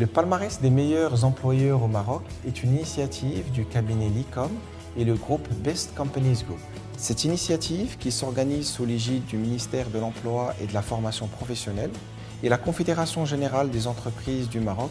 Le palmarès des meilleurs employeurs au Maroc est une initiative du cabinet LICOM et le groupe Best Companies Group. Cette initiative, qui s'organise sous l'égide du ministère de l'Emploi et de la Formation professionnelle et la Confédération générale des entreprises du Maroc,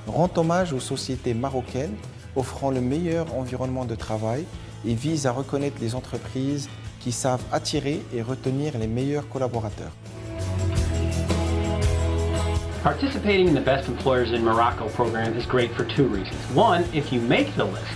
rend hommage aux sociétés marocaines offrant le meilleur environnement de travail et vise à reconnaître les entreprises qui savent attirer et retenir les meilleurs collaborateurs. Participating in the Best Employers in Morocco program is great for two reasons. One, if you make the list,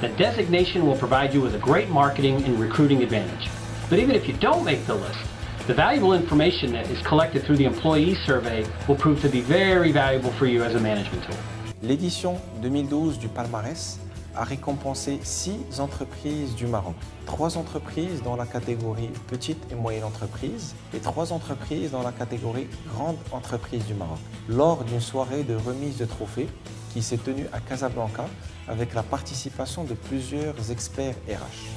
the designation will provide you with a great marketing and recruiting advantage. But even if you don't make the list, the valuable information that is collected through the employee survey will prove to be very valuable for you as a management tool. L'édition 2012 du palmarès a récompensé 6 entreprises du Maroc. 3 entreprises dans la catégorie petite et moyenne entreprise et 3 entreprises dans la catégorie grande entreprise du Maroc. Lors d'une soirée de remise de trophées qui s'est tenue à Casablanca avec la participation de plusieurs experts RH.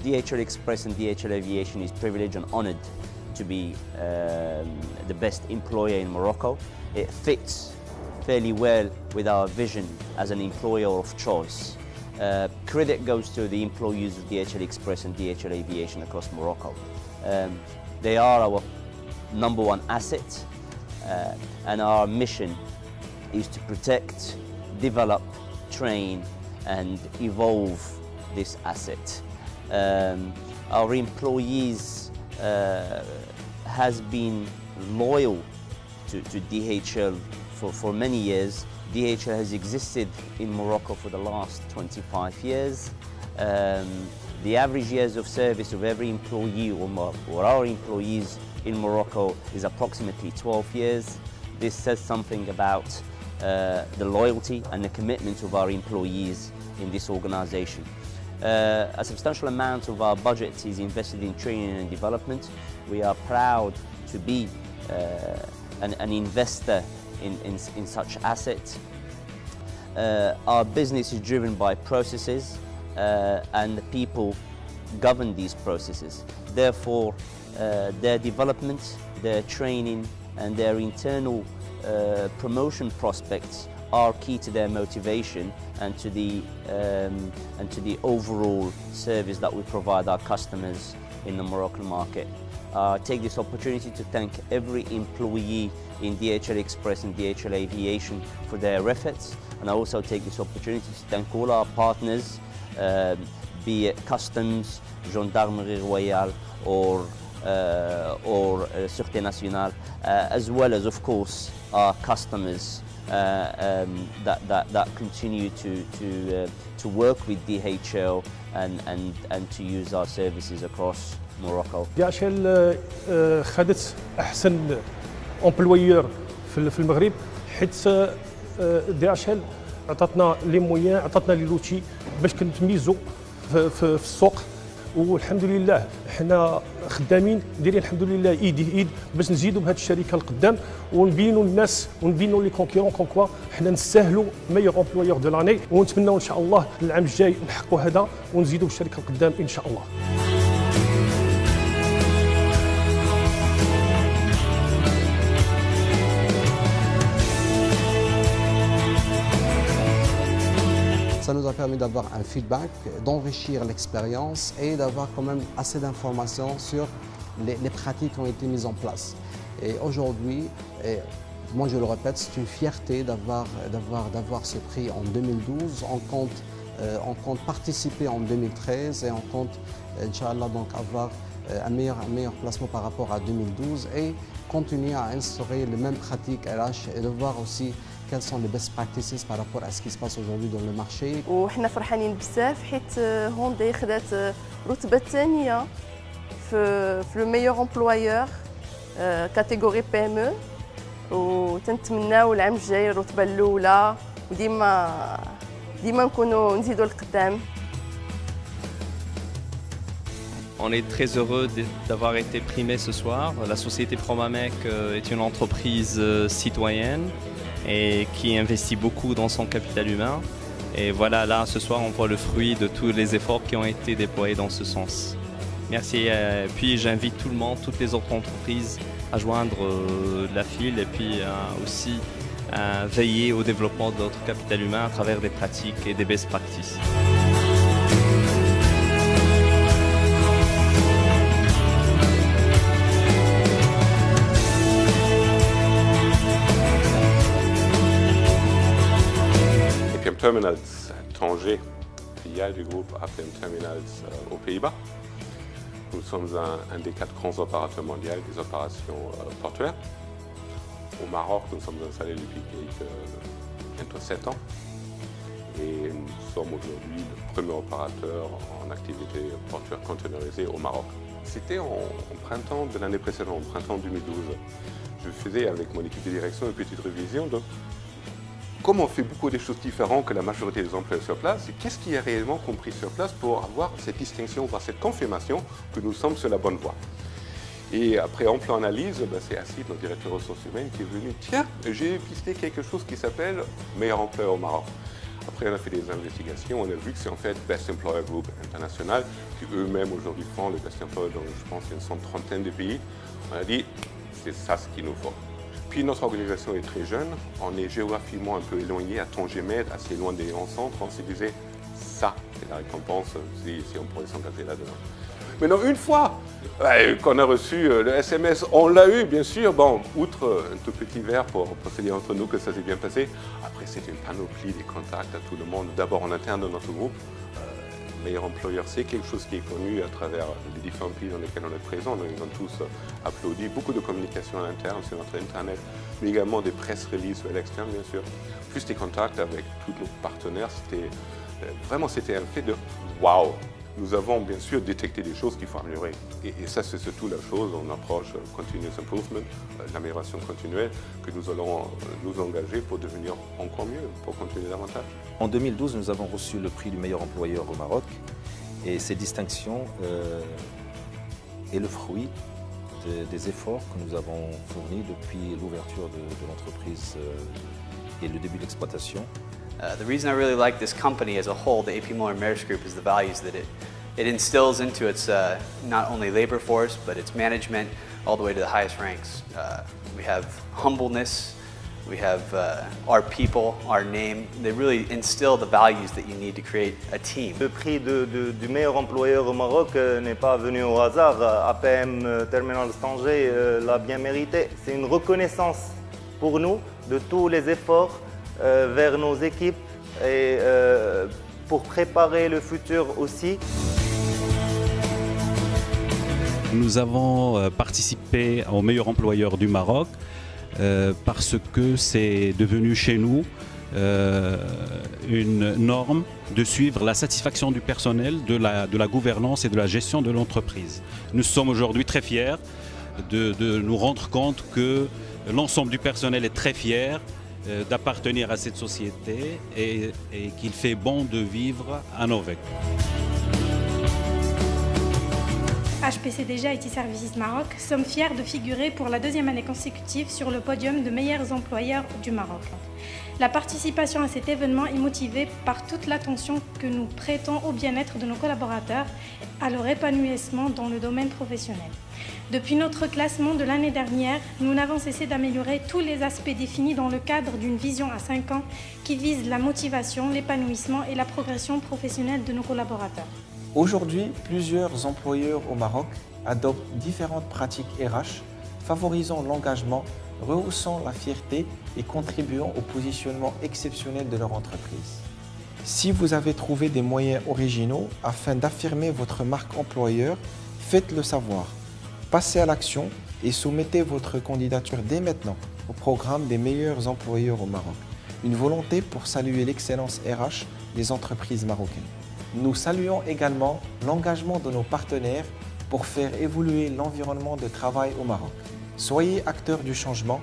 DHL Express and DHL Aviation is privileged and honoured to be the best employer in Morocco. It fits fairly well with our vision as an employer of choice. Credit goes to the employees of DHL Express and DHL Aviation across Morocco. They are our #1 asset, and our mission is to protect, develop, train and evolve this asset. Our employees has been loyal to DHL for many years. DHL has existed in Morocco for the last 25 years. The average years of service of every employee or our employees in Morocco is approximately 12 years. This says something about the loyalty and the commitment of our employees in this organization. A substantial amount of our budget is invested in training and development. We are proud to be an investor in such assets. Our business is driven by processes and the people govern these processes. Therefore, their development, their training and their internal promotion prospects are key to their motivation and to the overall service that we provide our customers in the Moroccan market. I take this opportunity to thank every employee in DHL Express and DHL Aviation for their efforts, and I also take this opportunity to thank all our partners, be it Customs, Gendarmerie Royale or Sûreté Nationale, as well as of course our customers that continue to work with DHL and to use our services across Morocco. DHL خدت أحسن امبلويور في المغرب، حيت DHL عطاتنا لي مويان، عطاتنا لي لوتي باش كنتميزوا في السوق، والحمد لله حنا خدامين دايرين الحمد لله ايد باش نزيدوا بهذه الشركه لقدام ونبينوا للناس ونبينوا لي كونكورون كون كوا حنا نستاهلوا ميور امبلويور دو لاني، ونتمنوا ان شاء الله العام الجاي نحققوا هذا ونزيدوا بالشركه لقدام ان شاء الله. Ça nous a permis d'avoir un feedback, d'enrichir l'expérience et d'avoir quand même assez d'informations sur les pratiques qui ont été mises en place. Et aujourd'hui, moi je le répète, c'est une fierté d'avoir ce prix en 2012. On compte participer en 2013 et on compte, Inch'Allah, donc avoir un meilleur placement par rapport à 2012 et continuer à instaurer les mêmes pratiques RH et de voir aussi quelles sont les best practices par rapport à ce qui se passe aujourd'hui dans le marché. وحنا فرحانين بزاف حيت هونداي خدات الرتبة الثانية في لو ميور امبلويور كاتيجوري PME وتنتمناو العام الجاي الرتبه الاولى وديما نكونوا نزيدوا لقدام. On est très heureux d'avoir été primé ce soir. La société Promamec est une entreprise citoyenne et qui investit beaucoup dans son capital humain. Et voilà, là, ce soir, on voit le fruit de tous les efforts qui ont été déployés dans ce sens. Merci. Puis j'invite tout le monde, toutes les autres entreprises à joindre la file et puis aussi à veiller au développement de notre capital humain à travers des pratiques et des best practices. APM Terminals Tanger, filiale du groupe APM Terminals aux Pays-Bas. Nous sommes un des 4 grands opérateurs mondiaux des opérations portuaires. Au Maroc, nous sommes installés depuis bientôt 7 ans. Et nous sommes aujourd'hui le premier opérateur en activité portuaire containerisée au Maroc. C'était en printemps de l'année précédente, en printemps 2012. Je faisais avec mon équipe de direction une petite révision de comment on fait beaucoup de choses différentes que la majorité des employés sur place, et qu'est-ce qui est réellement compris sur place pour avoir cette distinction, voire cette confirmation que nous sommes sur la bonne voie. Et après ample analyse, c'est Acid, notre directeur ressources humaines, qui est venu, tiens, j'ai pisté quelque chose qui s'appelle meilleur employeur au Maroc. Après, on a fait des investigations, on a vu que c'est en fait Best Employer Group International, qui eux-mêmes aujourd'hui font le Best Employer dans, je pense, une 130aine de pays. On a dit, c'est ça ce qu'il nous faut. Puis notre organisation est très jeune, on est géographiquement un peu éloigné à Tanger-Med, assez loin des grands centres. On se disait, ça, c'est la récompense si on pourrait s'engager là-dedans. Maintenant, une fois qu'on a reçu le SMS, on l'a eu, bien sûr, bon, outre un tout petit verre pour se dire entre nous que ça s'est bien passé. Après, c'est une panoplie des contacts à tout le monde. D'abord en interne de notre groupe. Meilleur employeur, c'est quelque chose qui est connu à travers les différents pays dans lesquels on est présent. Nous ils ont tous applaudi. Beaucoup de communication à l'interne sur notre Internet, mais également des press releases à l'externe, bien sûr. Plus des contacts avec tous nos partenaires. C'était un fait de waouh. Nous avons bien sûr détecté des choses qu'il faut améliorer. Et ça, c'est surtout la chose, on approche continuous improvement, l'amélioration continuelle, que nous allons nous engager pour devenir encore mieux, pour continuer davantage. En 2012, nous avons reçu le prix du meilleur employeur au Maroc. Et cette distinction est le fruit des efforts que nous avons fournis depuis l'ouverture de l'entreprise et le début de l'exploitation. The reason I really like this company as a whole, the AP Moller Maersk Group, is the values that it instills into its not only labor force, but its management all the way to the highest ranks. We have humbleness, we have our people, our name. They really instill the values that you need to create a team. Le prix du meilleur employeur au Maroc n'est pas venu au hasard. APM Terminals Tanger l'a bien mérité. C'est une reconnaissance pour nous de tous les efforts vers nos équipes et pour préparer le futur aussi. Nous avons participé au meilleur employeur du Maroc parce que c'est devenu chez nous une norme de suivre la satisfaction du personnel, de la gouvernance et de la gestion de l'entreprise. Nous sommes aujourd'hui très fiers de nous rendre compte que l'ensemble du personnel est très fier d'appartenir à cette société et qu'il fait bon de vivre à Norvège. HPCDG IT Services Maroc sommes fiers de figurer pour la deuxième année consécutive sur le podium de meilleurs employeurs du Maroc. La participation à cet événement est motivée par toute l'attention que nous prêtons au bien-être de nos collaborateurs, à leur épanouissement dans le domaine professionnel. Depuis notre classement de l'année dernière, nous n'avons cessé d'améliorer tous les aspects définis dans le cadre d'une vision à 5 ans qui vise la motivation, l'épanouissement et la progression professionnelle de nos collaborateurs. Aujourd'hui, plusieurs employeurs au Maroc adoptent différentes pratiques RH, favorisant l'engagement, rehaussant la fierté et contribuant au positionnement exceptionnel de leur entreprise. Si vous avez trouvé des moyens originaux afin d'affirmer votre marque employeur, faites-le savoir. Passez à l'action et soumettez votre candidature dès maintenant au programme des meilleurs employeurs au Maroc. Une volonté pour saluer l'excellence RH des entreprises marocaines. Nous saluons également l'engagement de nos partenaires pour faire évoluer l'environnement de travail au Maroc. Soyez acteurs du changement,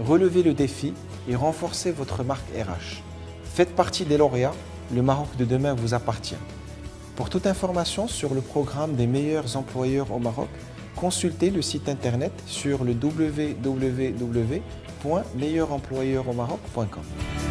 Relevez le défi et renforcez votre marque RH. Faites partie des lauréats, le Maroc de demain vous appartient. Pour toute information sur le programme des meilleurs employeurs au Maroc, consultez le site internet sur le www.meilleuremployeuraumaroc.com.